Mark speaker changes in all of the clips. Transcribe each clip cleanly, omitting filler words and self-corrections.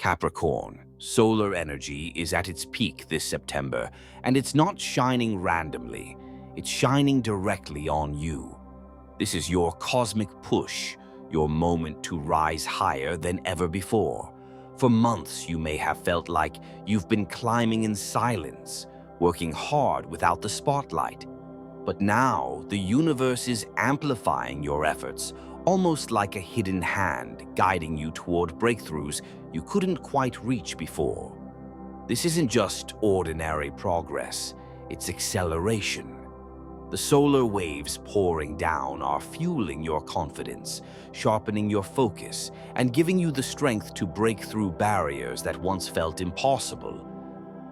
Speaker 1: Capricorn, solar energy is at its peak this September, and it's not shining randomly. It's shining directly on you. This is your cosmic push, your moment to rise higher than ever before. For months, you may have felt like you've been climbing in silence, working hard without the spotlight. But now, the universe is amplifying your efforts, almost like a hidden hand guiding you toward breakthroughs you couldn't quite reach before. This isn't just ordinary progress, it's acceleration. The solar waves pouring down are fueling your confidence, sharpening your focus, and giving you the strength to break through barriers that once felt impossible.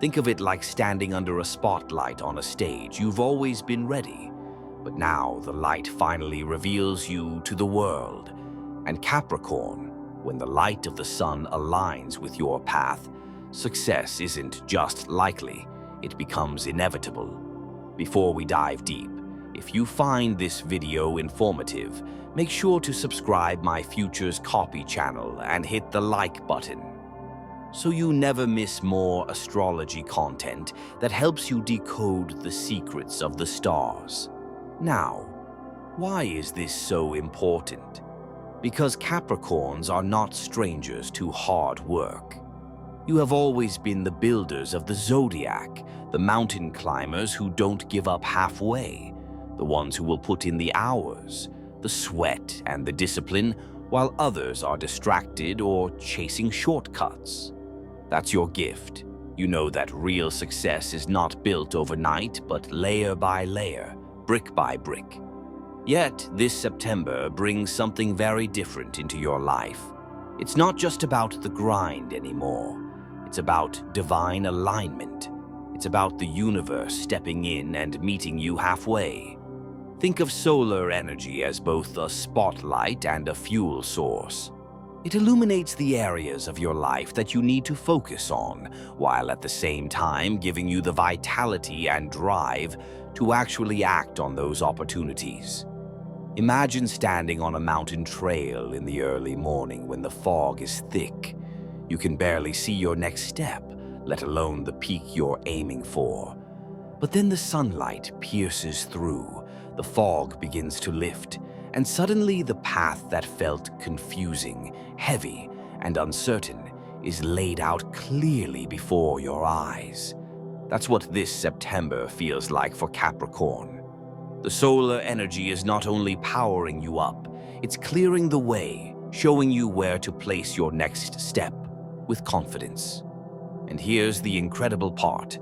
Speaker 1: Think of it like standing under a spotlight on a stage. You've always been ready, but now the light finally reveals you to the world. And Capricorn, when the light of the sun aligns with your path, success isn't just likely, it becomes inevitable. Before we dive deep, if you find this video informative, make sure to subscribe my Futures Copy channel and hit the like button, so you never miss more astrology content that helps you decode the secrets of the stars. Now, why is this so important? Because Capricorns are not strangers to hard work. You have always been the builders of the Zodiac, the mountain climbers who don't give up halfway, the ones who will put in the hours, the sweat, and the discipline, while others are distracted or chasing shortcuts. That's your gift. You know that real success is not built overnight, but layer by layer, brick by brick. Yet, this September brings something very different into your life. It's not just about the grind anymore. It's about divine alignment. It's about the universe stepping in and meeting you halfway. Think of solar energy as both a spotlight and a fuel source. It illuminates the areas of your life that you need to focus on, while at the same time giving you the vitality and drive to actually act on those opportunities. Imagine standing on a mountain trail in the early morning when the fog is thick. You can barely see your next step, let alone the peak you're aiming for. But then the sunlight pierces through, the fog begins to lift, and suddenly the path that felt confusing, heavy, and uncertain is laid out clearly before your eyes. That's what this September feels like for Capricorn. The solar energy is not only powering you up, it's clearing the way, showing you where to place your next step with confidence. And here's the incredible part.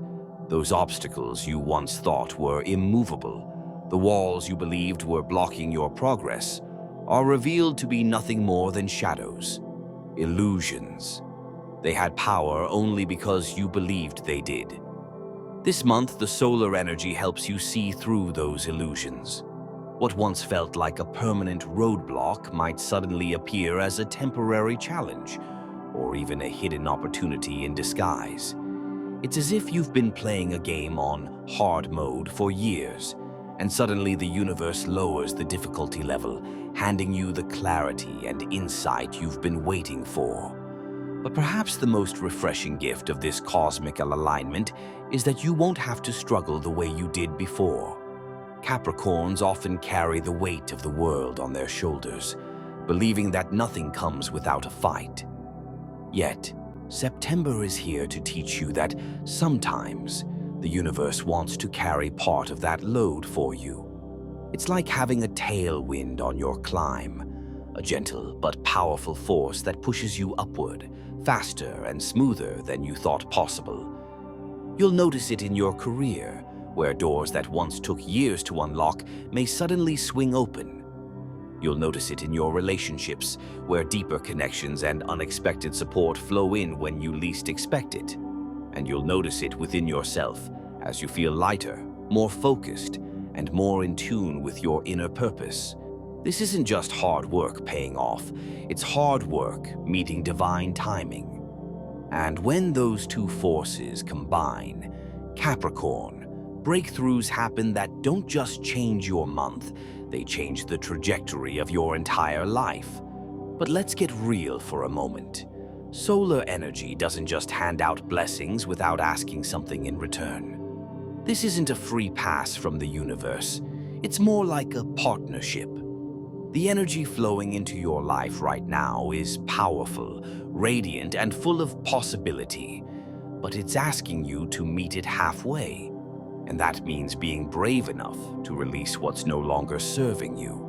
Speaker 1: Those obstacles you once thought were immovable, the walls you believed were blocking your progress, are revealed to be nothing more than shadows, illusions. They had power only because you believed they did. This month, the solar energy helps you see through those illusions. What once felt like a permanent roadblock might suddenly appear as a temporary challenge, or even a hidden opportunity in disguise. It's as if you've been playing a game on hard mode for years, and suddenly the universe lowers the difficulty level, handing you the clarity and insight you've been waiting for. But perhaps the most refreshing gift of this cosmic alignment is that you won't have to struggle the way you did before. Capricorns often carry the weight of the world on their shoulders, believing that nothing comes without a fight. Yet, September is here to teach you that sometimes the universe wants to carry part of that load for you. It's like having a tailwind on your climb, a gentle but powerful force that pushes you upward, faster and smoother than you thought possible. You'll notice it in your career, where doors that once took years to unlock may suddenly swing open. You'll notice it in your relationships, where deeper connections and unexpected support flow in when you least expect it. And you'll notice it within yourself as you feel lighter, more focused, and more in tune with your inner purpose. This isn't just hard work paying off, it's hard work meeting divine timing. And when those two forces combine, Capricorn, breakthroughs happen that don't just change your month, they change the trajectory of your entire life. But let's get real for a moment. Solar energy doesn't just hand out blessings without asking something in return. This isn't a free pass from the universe. It's more like a partnership. The energy flowing into your life right now is powerful, radiant, and full of possibility, but it's asking you to meet it halfway. And that means being brave enough to release what's no longer serving you.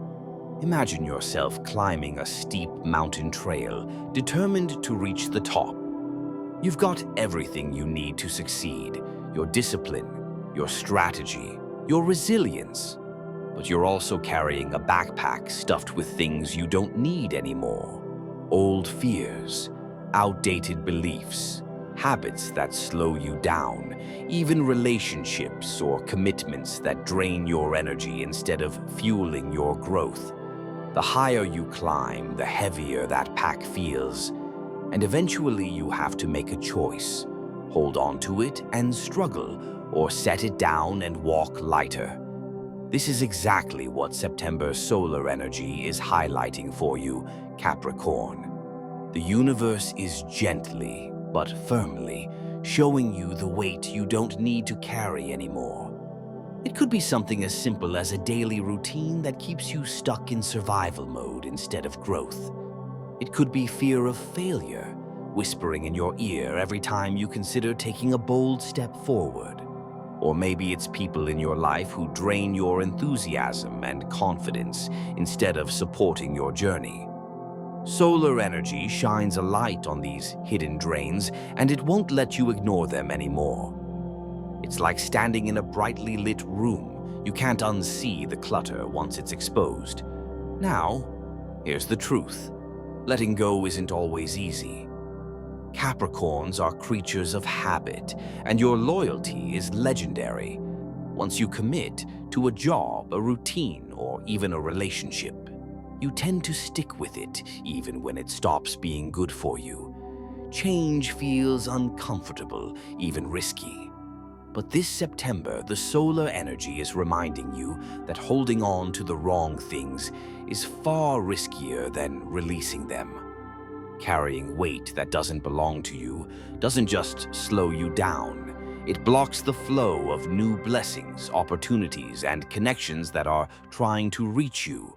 Speaker 1: Imagine yourself climbing a steep mountain trail, determined to reach the top. You've got everything you need to succeed: your discipline, your strategy, your resilience. But you're also carrying a backpack stuffed with things you don't need anymore. Old fears, outdated beliefs, habits that slow you down, even relationships or commitments that drain your energy instead of fueling your growth. The higher you climb, the heavier that pack feels, and eventually you have to make a choice. Hold on to it and struggle, or set it down and walk lighter. This is exactly what September's solar energy is highlighting for you, Capricorn. The universe is gently, but firmly, showing you the weight you don't need to carry anymore. It could be something as simple as a daily routine that keeps you stuck in survival mode instead of growth. It could be fear of failure, whispering in your ear every time you consider taking a bold step forward. Or maybe it's people in your life who drain your enthusiasm and confidence instead of supporting your journey. Solar energy shines a light on these hidden drains, and it won't let you ignore them anymore. It's like standing in a brightly lit room. You can't unsee the clutter once it's exposed. Now, here's the truth. Letting go isn't always easy. Capricorns are creatures of habit, and your loyalty is legendary. Once you commit to a job, a routine, or even a relationship, you tend to stick with it even when it stops being good for you. Change feels uncomfortable, even risky. But this September, the solar energy is reminding you that holding on to the wrong things is far riskier than releasing them. Carrying weight that doesn't belong to you doesn't just slow you down. It blocks the flow of new blessings, opportunities, and connections that are trying to reach you.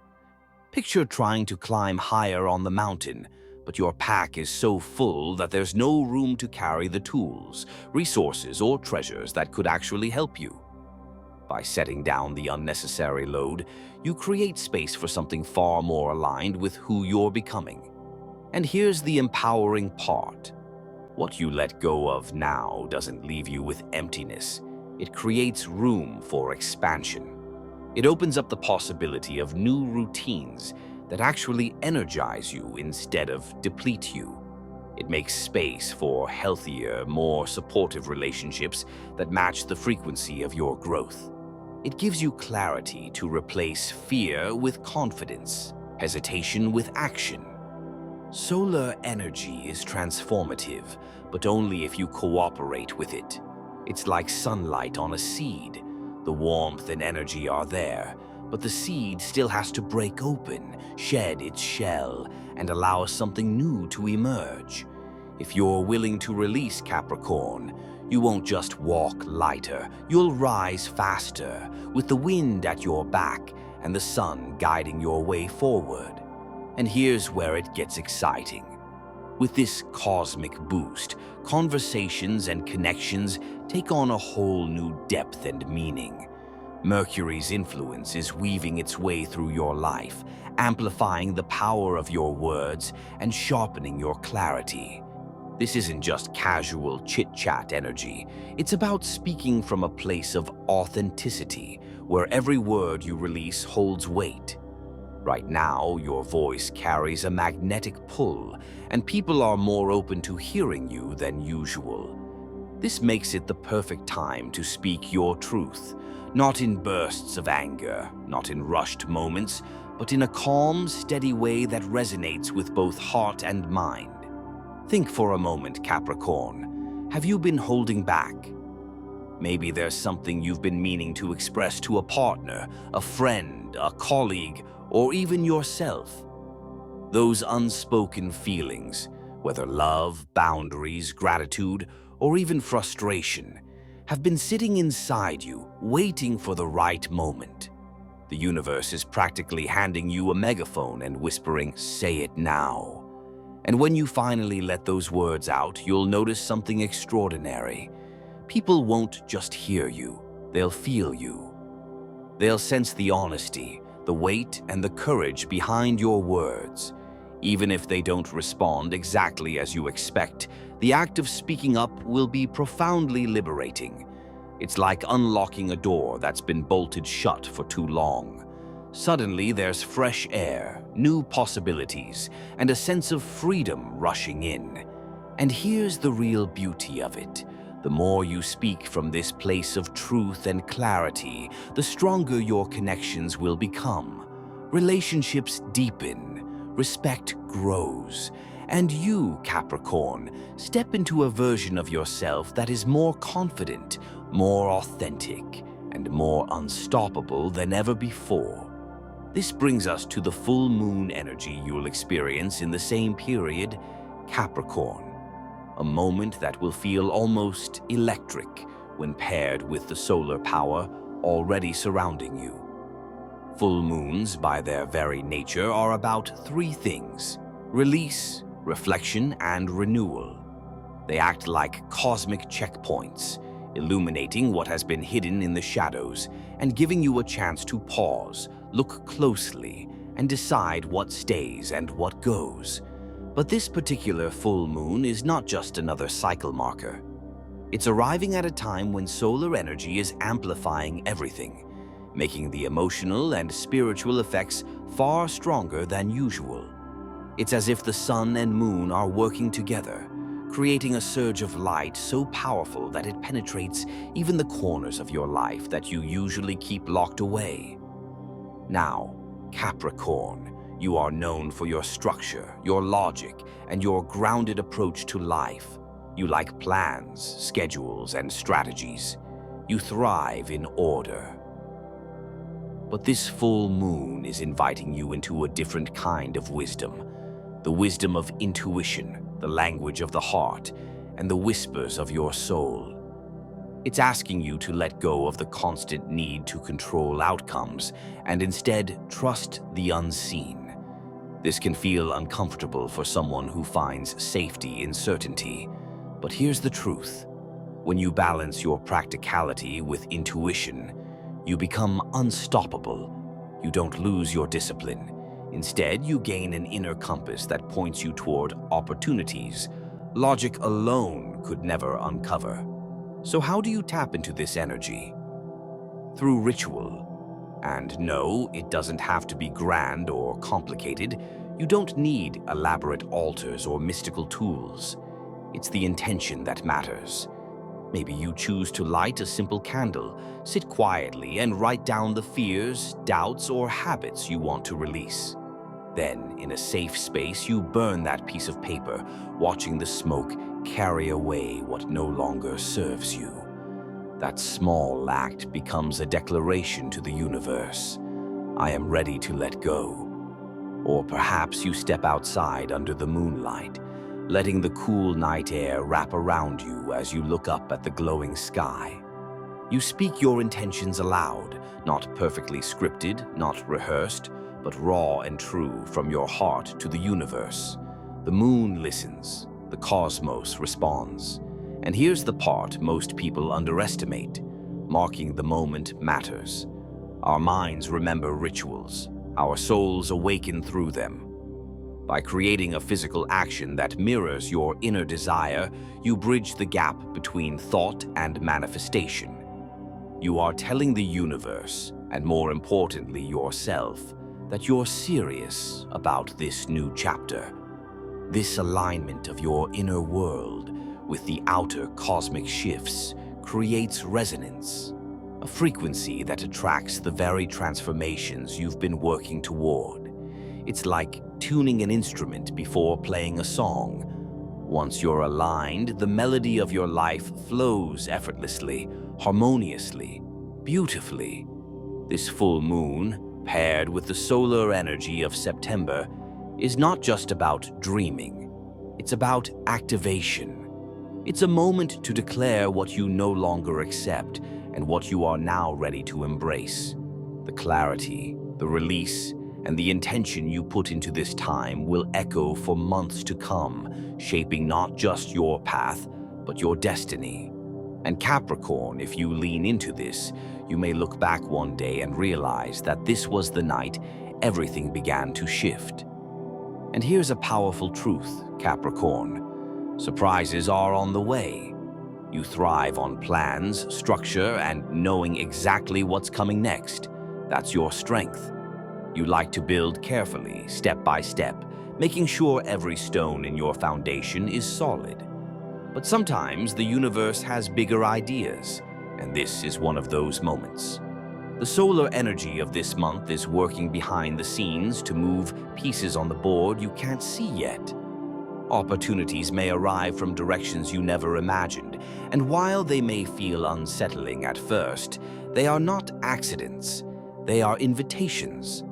Speaker 1: Picture trying to climb higher on the mountain, but your pack is so full that there's no room to carry the tools, resources, or treasures that could actually help you. By setting down the unnecessary load, you create space for something far more aligned with who you're becoming. And here's the empowering part. What you let go of now doesn't leave you with emptiness. It creates room for expansion. It opens up the possibility of new routines that actually energize you instead of deplete you. It makes space for healthier, more supportive relationships that match the frequency of your growth. It gives you clarity to replace fear with confidence, hesitation with action. Solar energy is transformative, but only if you cooperate with it. It's like sunlight on a seed. The warmth and energy are there, but the seed still has to break open, shed its shell, and allow something new to emerge. If you're willing to release Capricorn, you won't just walk lighter, you'll rise faster, with the wind at your back and the sun guiding your way forward. And here's where it gets exciting. With this cosmic boost, conversations and connections take on a whole new depth and meaning. Mercury's influence is weaving its way through your life, amplifying the power of your words and sharpening your clarity. This isn't just casual chit-chat energy. It's about speaking from a place of authenticity, where every word you release holds weight. Right now, your voice carries a magnetic pull, and people are more open to hearing you than usual. This makes it the perfect time to speak your truth, not in bursts of anger, not in rushed moments, but in a calm, steady way that resonates with both heart and mind. Think for a moment, Capricorn. Have you been holding back? Maybe there's something you've been meaning to express to a partner, a friend, a colleague, or even yourself. Those unspoken feelings, whether love, boundaries, gratitude, or even frustration, have been sitting inside you, waiting for the right moment. The universe is practically handing you a megaphone and whispering, "Say it now." And when you finally let those words out, you'll notice something extraordinary. People won't just hear you, they'll feel you. They'll sense the honesty, the weight, and the courage behind your words. Even if they don't respond exactly as you expect, the act of speaking up will be profoundly liberating. It's like unlocking a door that's been bolted shut for too long. Suddenly, there's fresh air, new possibilities, and a sense of freedom rushing in. And here's the real beauty of it. The more you speak from this place of truth and clarity, the stronger your connections will become. Relationships deepen, respect grows, and you, Capricorn, step into a version of yourself that is more confident, more authentic, and more unstoppable than ever before. This brings us to the full moon energy you'll experience in the same period, Capricorn. A moment that will feel almost electric when paired with the solar power already surrounding you. Full moons, by their very nature, are about three things: release, reflection, and renewal. They act like cosmic checkpoints, illuminating what has been hidden in the shadows and giving you a chance to pause, look closely, and decide what stays and what goes. But this particular full moon is not just another cycle marker. It's arriving at a time when solar energy is amplifying everything, making the emotional and spiritual effects far stronger than usual. It's as if the sun and moon are working together, creating a surge of light so powerful that it penetrates even the corners of your life that you usually keep locked away. Now, Capricorn, you are known for your structure, your logic, and your grounded approach to life. You like plans, schedules, and strategies. You thrive in order. But this full moon is inviting you into a different kind of wisdom. The wisdom of intuition, the language of the heart, and the whispers of your soul. It's asking you to let go of the constant need to control outcomes and instead trust the unseen. This can feel uncomfortable for someone who finds safety in certainty. But here's the truth. When you balance your practicality with intuition, you become unstoppable. You don't lose your discipline. Instead, you gain an inner compass that points you toward opportunities logic alone could never uncover. So how do you tap into this energy? Through ritual. And no, it doesn't have to be grand or complicated. You don't need elaborate altars or mystical tools. It's the intention that matters. Maybe you choose to light a simple candle, sit quietly, and write down the fears, doubts, or habits you want to release. Then, in a safe space, you burn that piece of paper, watching the smoke carry away what no longer serves you. That small act becomes a declaration to the universe. I am ready to let go. Or perhaps you step outside under the moonlight, letting the cool night air wrap around you as you look up at the glowing sky. You speak your intentions aloud, not perfectly scripted, not rehearsed, but raw and true from your heart to the universe. The moon listens, the cosmos responds. And here's the part most people underestimate. Marking the moment matters. Our minds remember rituals. Our souls awaken through them. By creating a physical action that mirrors your inner desire, you bridge the gap between thought and manifestation. You are telling the universe, and more importantly yourself, that you're serious about this new chapter. This alignment of your inner world with the outer cosmic shifts creates resonance, a frequency that attracts the very transformations you've been working toward. It's like tuning an instrument before playing a song. Once you're aligned, the melody of your life flows effortlessly, harmoniously, beautifully. This full moon, paired with the solar energy of September, is not just about dreaming. It's about activation. It's a moment to declare what you no longer accept and what you are now ready to embrace. The clarity, the release, and the intention you put into this time will echo for months to come, shaping not just your path, but your destiny. And Capricorn, if you lean into this, you may look back one day and realize that this was the night everything began to shift. And here's a powerful truth, Capricorn. Surprises are on the way. You thrive on plans, structure, and knowing exactly what's coming next. That's your strength. You like to build carefully, step by step, making sure every stone in your foundation is solid. But sometimes the universe has bigger ideas, and this is one of those moments. The solar energy of this month is working behind the scenes to move pieces on the board you can't see yet. Opportunities may arrive from directions you never imagined, and while they may feel unsettling at first, they are not accidents. They are invitations.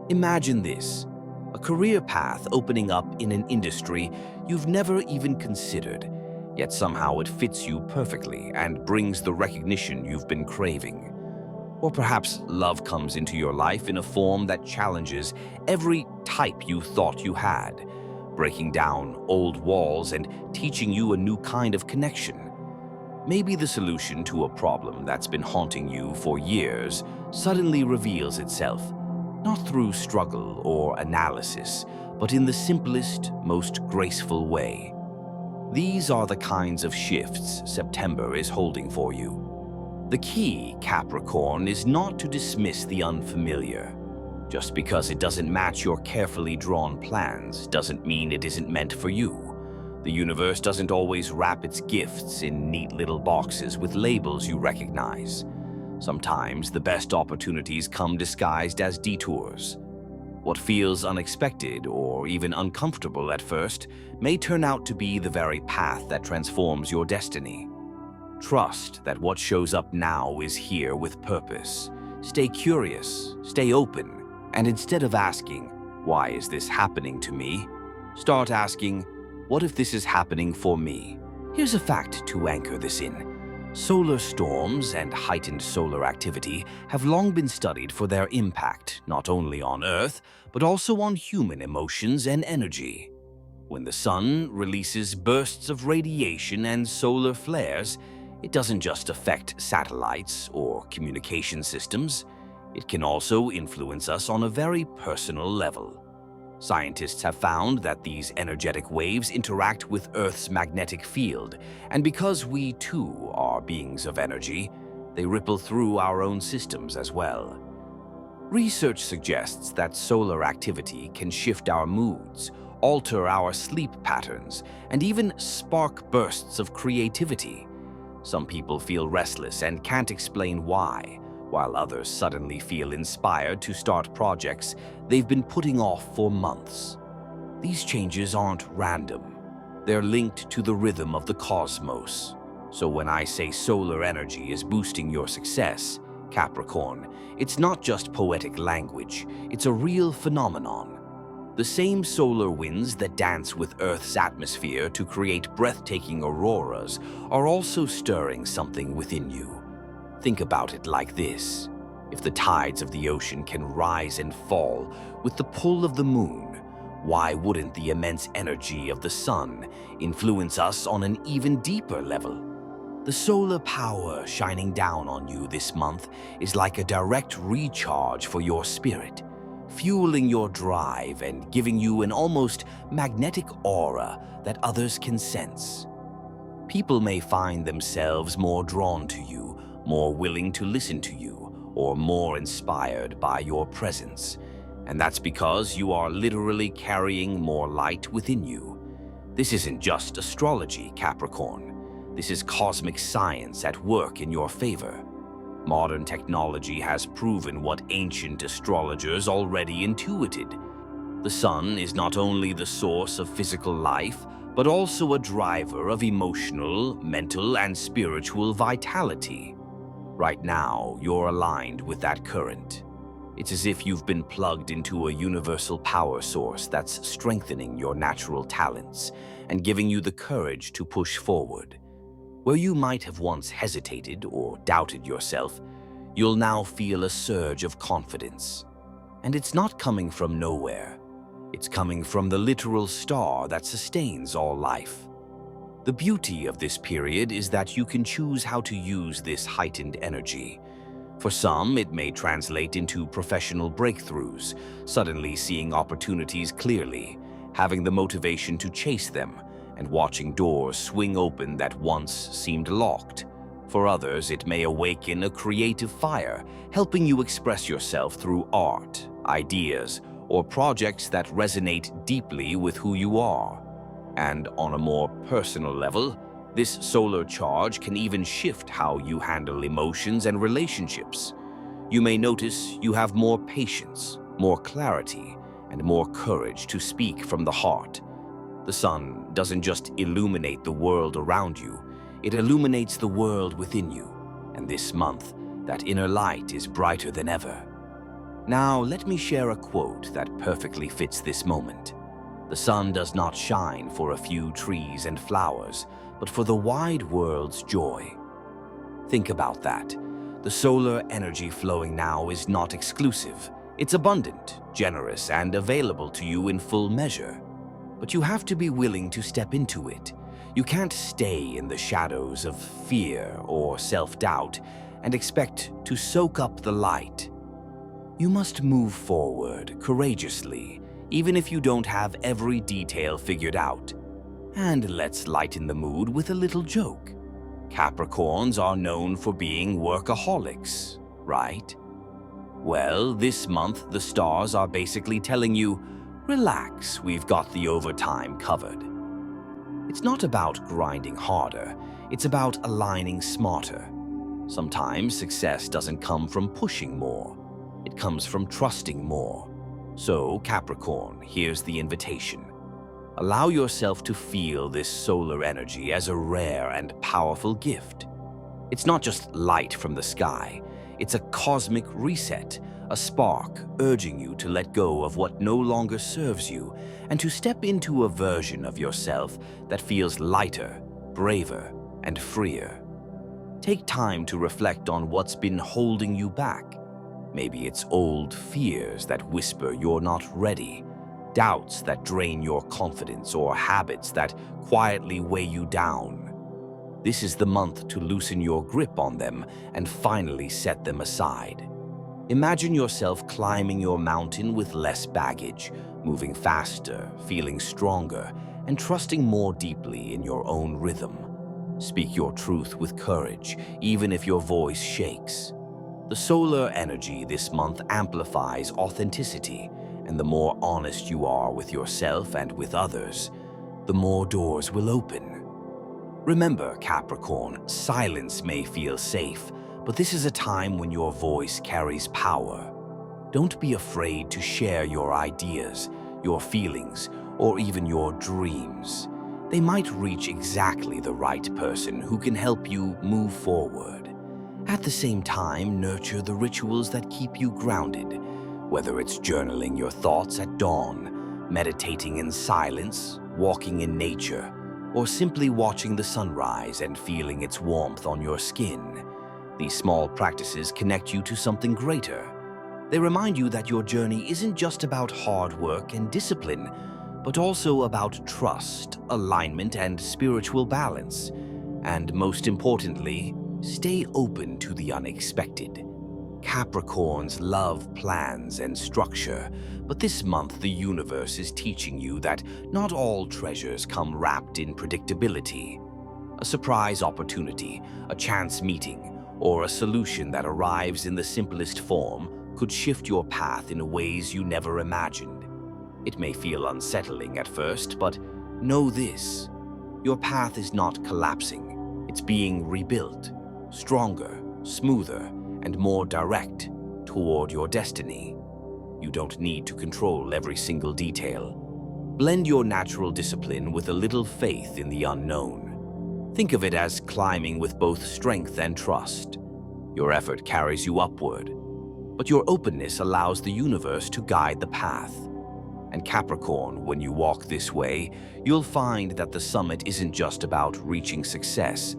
Speaker 1: Imagine this: a career path opening up in an industry you've never even considered, yet somehow it fits you perfectly and brings the recognition you've been craving. Or perhaps love comes into your life in a form that challenges every type you thought you had, breaking down old walls and teaching you a new kind of connection. Maybe the solution to a problem that's been haunting you for years suddenly reveals itself, not through struggle or analysis, but in the simplest, most graceful way. These are the kinds of shifts September is holding for you. The key, Capricorn, is not to dismiss the unfamiliar. Just because it doesn't match your carefully drawn plans doesn't mean it isn't meant for you. The universe doesn't always wrap its gifts in neat little boxes with labels you recognize. Sometimes the best opportunities come disguised as detours. What feels unexpected or even uncomfortable at first may turn out to be the very path that transforms your destiny. Trust that what shows up now is here with purpose. Stay curious, stay open, and instead of asking, "Why is this happening to me?" start asking, "What if this is happening for me?" Here's a fact to anchor this in. Solar storms and heightened solar activity have long been studied for their impact not only on Earth, but also on human emotions and energy. When the sun releases bursts of radiation and solar flares, it doesn't just affect satellites or communication systems. It can also influence us on a very personal level. Scientists have found that these energetic waves interact with Earth's magnetic field, and because we too are beings of energy, they ripple through our own systems as well. Research suggests that solar activity can shift our moods, alter our sleep patterns, and even spark bursts of creativity. Some people feel restless and can't explain why, while others suddenly feel inspired to start projects they've been putting off for months. These changes aren't random. They're linked to the rhythm of the cosmos. So when I say solar energy is boosting your success, Capricorn, it's not just poetic language, it's a real phenomenon. The same solar winds that dance with Earth's atmosphere to create breathtaking auroras are also stirring something within you. Think about it like this. If the tides of the ocean can rise and fall with the pull of the moon, why wouldn't the immense energy of the sun influence us on an even deeper level? The solar power shining down on you this month is like a direct recharge for your spirit, fueling your drive and giving you an almost magnetic aura that others can sense. People may find themselves more drawn to you, more willing to listen to you, or more inspired by your presence. And that's because you are literally carrying more light within you. This isn't just astrology, Capricorn. This is cosmic science at work in your favor. Modern technology has proven what ancient astrologers already intuited. The sun is not only the source of physical life, but also a driver of emotional, mental, and spiritual vitality. Right now, you're aligned with that current. It's as if you've been plugged into a universal power source that's strengthening your natural talents and giving you the courage to push forward. Where you might have once hesitated or doubted yourself, you'll now feel a surge of confidence. And it's not coming from nowhere. It's coming from the literal star that sustains all life. The beauty of this period is that you can choose how to use this heightened energy. For some, it may translate into professional breakthroughs, suddenly seeing opportunities clearly, having the motivation to chase them, and watching doors swing open that once seemed locked. For others, it may awaken a creative fire, helping you express yourself through art, ideas, or projects that resonate deeply with who you are. And on a more personal level, this solar charge can even shift how you handle emotions and relationships. You may notice you have more patience, more clarity, and more courage to speak from the heart. The sun doesn't just illuminate the world around you, it illuminates the world within you. And this month, that inner light is brighter than ever. Now, let me share a quote that perfectly fits this moment. The sun does not shine for a few trees and flowers, but for the wide world's joy. Think about that. The solar energy flowing now is not exclusive. It's abundant, generous, and available to you in full measure. But you have to be willing to step into it. You can't stay in the shadows of fear or self-doubt and expect to soak up the light. You must move forward courageously, even if you don't have every detail figured out. And let's lighten the mood with a little joke. Capricorns are known for being workaholics, right? Well, this month the stars are basically telling you, relax, we've got the overtime covered. It's not about grinding harder, it's about aligning smarter. Sometimes success doesn't come from pushing more, it comes from trusting more. So, Capricorn, here's the invitation. Allow yourself to feel this solar energy as a rare and powerful gift. It's not just light from the sky, it's a cosmic reset, a spark urging you to let go of what no longer serves you and to step into a version of yourself that feels lighter, braver, and freer. Take time to reflect on what's been holding you back. Maybe it's old fears that whisper you're not ready, doubts that drain your confidence, or habits that quietly weigh you down. This is the month to loosen your grip on them and finally set them aside. Imagine yourself climbing your mountain with less baggage, moving faster, feeling stronger, and trusting more deeply in your own rhythm. Speak your truth with courage, even if your voice shakes. The solar energy this month amplifies authenticity, and the more honest you are with yourself and with others, the more doors will open. Remember, Capricorn, silence may feel safe, but this is a time when your voice carries power. Don't be afraid to share your ideas, your feelings, or even your dreams. They might reach exactly the right person who can help you move forward. At the same time, nurture the rituals that keep you grounded, whether it's journaling your thoughts at dawn, meditating in silence, walking in nature, or simply watching the sunrise and feeling its warmth on your skin. These small practices connect you to something greater. They remind you that your journey isn't just about hard work and discipline, but also about trust, alignment, and spiritual balance. And most importantly, stay open to the unexpected. Capricorns love plans and structure, but this month the universe is teaching you that not all treasures come wrapped in predictability. A surprise opportunity, a chance meeting, or a solution that arrives in the simplest form could shift your path in ways you never imagined. It may feel unsettling at first, but know this: your path is not collapsing. It's being rebuilt, stronger, smoother, and more direct toward your destiny. You don't need to control every single detail. Blend your natural discipline with a little faith in the unknown. Think of it as climbing with both strength and trust. Your effort carries you upward, but your openness allows the universe to guide the path. And Capricorn, when you walk this way, you'll find that the summit isn't just about reaching success,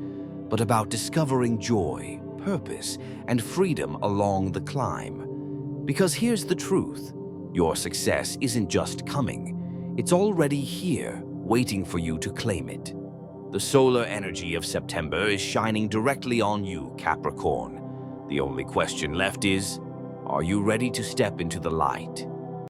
Speaker 1: but about discovering joy, purpose, and freedom along the climb. Because here's the truth: your success isn't just coming, it's already here, waiting for you to claim it. The solar energy of September is shining directly on you, Capricorn. The only question left is, are you ready to step into the light?